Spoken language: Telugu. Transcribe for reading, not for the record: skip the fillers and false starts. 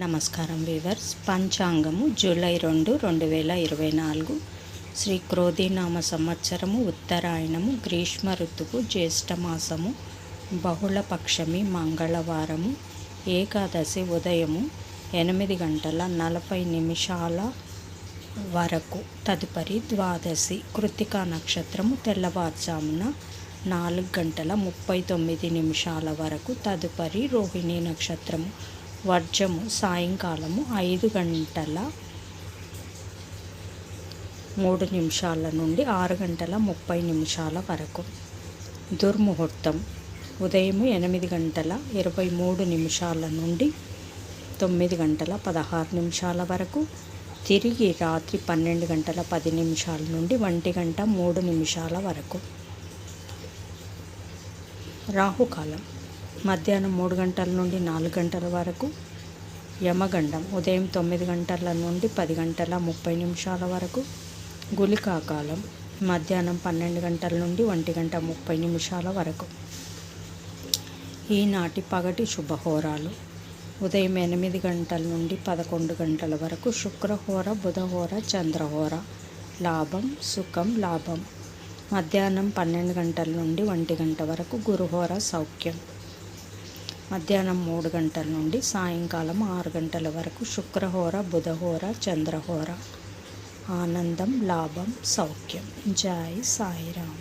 నమస్కారం వీవర్స్. పంచాంగము జూలై 2, 2024 శ్రీ క్రోధినామ సంవత్సరము, ఉత్తరాయణము, గ్రీష్మ ఋతువు, జ్యేష్ఠమాసము, బహుళపక్షమి, మంగళవారము, ఏకాదశి ఉదయము 8:40 వరకు, తదుపరి ద్వాదశి, కృత్తికా నక్షత్రము తెల్లవారుజామున 4:39 వరకు, తదుపరి రోహిణీ నక్షత్రము, వర్జము సాయంకాలము 5:03 నుండి 6:30 వరకు. దుర్ముహూర్తం ఉదయం 8:23 నుండి 9:16 వరకు, తిరిగి రాత్రి 12:10 నుండి 1:03 వరకు. రాహుకాలం మధ్యాహ్నం 3 నుండి 4 వరకు. యమగండం ఉదయం 9 నుండి 10:30 వరకు. గుళికాకాలం మధ్యాహ్నం 12 నుండి 1:30 వరకు. ఈనాటి పగటి శుభహోరాలు: ఉదయం 8 నుండి 11 వరకు శుక్రహోర, బుధహోర, చంద్రహోర. లాభం సుఖం లాభం. మధ్యాహ్నం 12 నుండి 1 వరకు గురుహోర, సౌఖ్యం. మధ్యాహ్నం 3 నుండి సాయంకాలం 6 వరకు శుక్రహోర, బుధహోర, చంద్రహోర. ఆనందం, లాభం, సౌఖ్యం. జై సాయిరామ్.